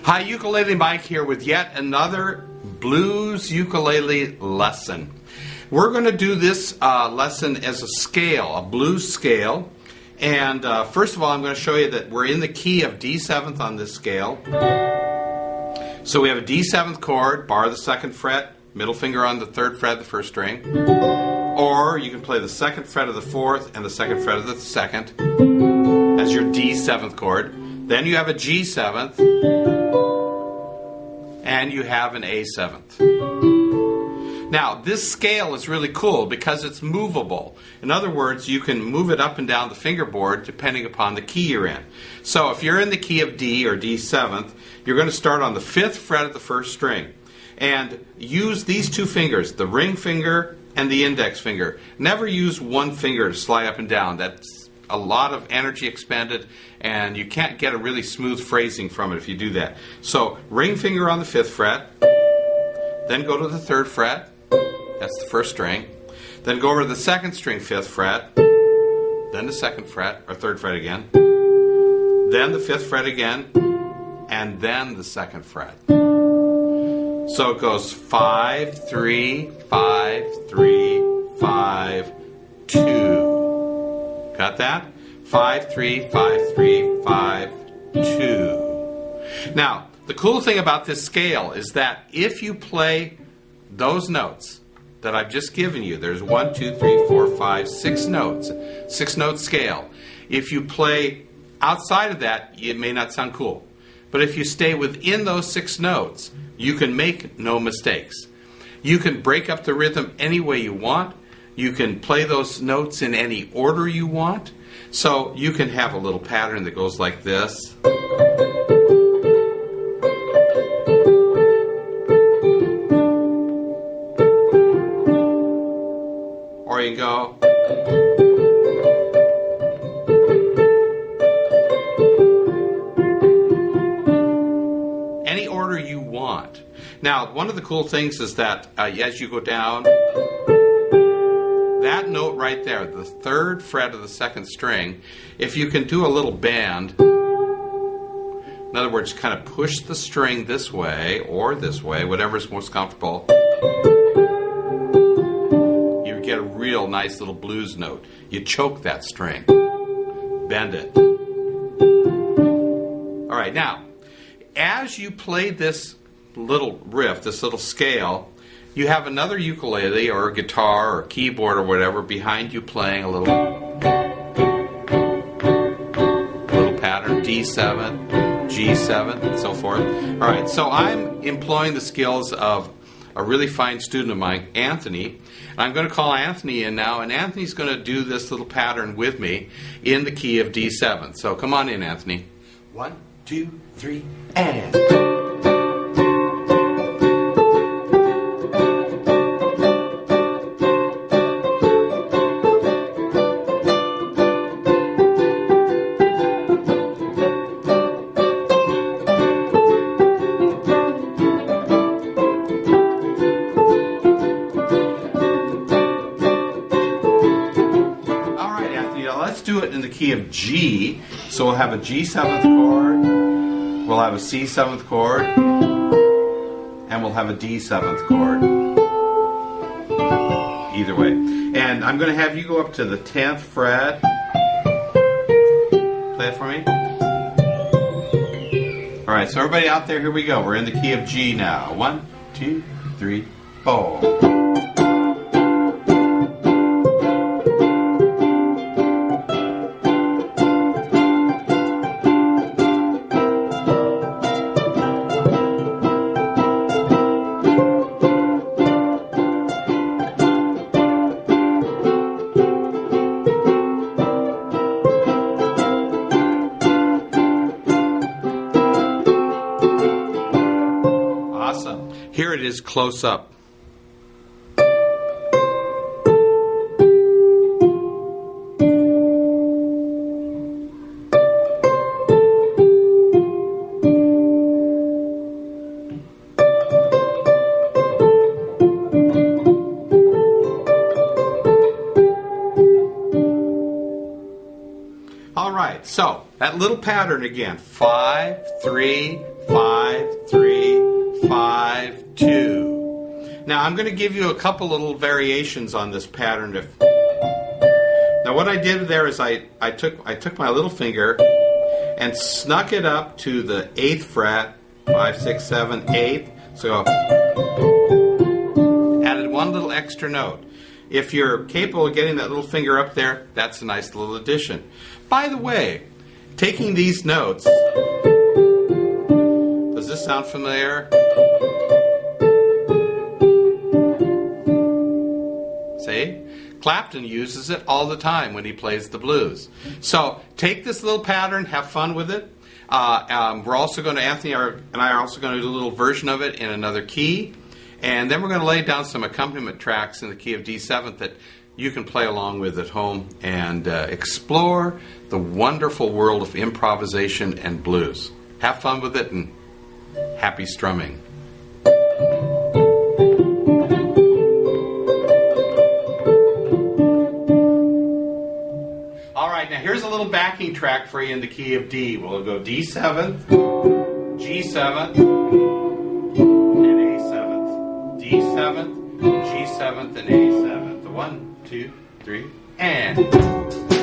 Hi, Ukulele Mike here with yet another blues ukulele lesson. We're going to do this lesson as a scale, a blues scale. And first of all, I'm going to show you that we're in the key of D7th on this scale. So we have a D7th chord, bar the 2nd fret, middle finger on the 3rd fret of the 1st string. Or you can play the 2nd fret of the 4th and the 2nd fret of the 2nd as your D7th chord. Then you have a G7th, and you have an A7th. Now, this scale is really cool because it's movable. In other words, you can move it up and down the fingerboard depending upon the key you're in. So if you're in the key of D or D7th, you're going to start on the 5th fret of the 1st string. And use these two fingers, the ring finger and the index finger. Never use one finger to slide up and down. That's a lot of energy expended, and you can't get a really smooth phrasing from it if you do that. So, ring finger on the 5th fret, then go to the 3rd fret, that's the 1st string, then go over to the 2nd string, 5th fret, then the 2nd fret, or 3rd fret again, then the 5th fret again, and then the 2nd fret. So it goes 5, 3, 5, 3, 5, 2. Got that? 5, 3, 5, 3, 5, 2. Now, the cool thing about this scale is that if you play those notes that I've just given you, there's 1, 2, 3, 4, 5, 6 notes, 6-note scale. If you play outside of that, it may not sound cool. But if you stay within those 6 notes, you can make no mistakes. You can break up the rhythm any way you want. You can play those notes in any order you want. So you can have a little pattern that goes like this. Or you go. Any order you want. Now, one of the cool things is that as you go down, that note right there, the 3rd fret of the 2nd string, if you can do a little bend, in other words, kind of push the string this way or this way, whatever's most comfortable, you get a real nice little blues note. You choke that string. Bend it. All right, now, as you play this little riff, this little scale, you have another ukulele or guitar or keyboard or whatever behind you playing a little pattern, D7, G7, and so forth. All right, so I'm employing the skills of a really fine student of mine, Anthony. And I'm going to call Anthony in now, and Anthony's going to do this little pattern with me in the key of D7. So come on in, Anthony. 1, 2, 3, and... Let's do it in the key of G. So we'll have a G7th chord, we'll have a C7th chord, and we'll have a D7th chord. Either way. And I'm going to have you go up to the 10th fret. Play it for me. Alright, so everybody out there, here we go. We're in the key of G now. 1, 2, 3, 4. Here it is close up. All right, so that little pattern again, 5, 3, 5, 3, 5, 2. Now I'm going to give you a couple little variations on this pattern. Now what I did there is I took my little finger and snuck it up to the 8th fret, 5, 6, 7, 8th. So added one little extra note. If you're capable of getting that little finger up there, that's a nice little addition. By the way, taking these notes, does this sound familiar? See? Clapton uses it all the time when he plays the blues. So take this little pattern, have fun with it. We're also going to, Anthony and I are also going to do a little version of it in another key. And then we're going to lay down some accompaniment tracks in the key of D7 that you can play along with at home and explore the wonderful world of improvisation and blues. Have fun with it and happy strumming. All right, now here's a little backing track for you in the key of D. We'll go D7, G7, and A7th. D7th, G7th, and A7th. 1, 2, 3, and...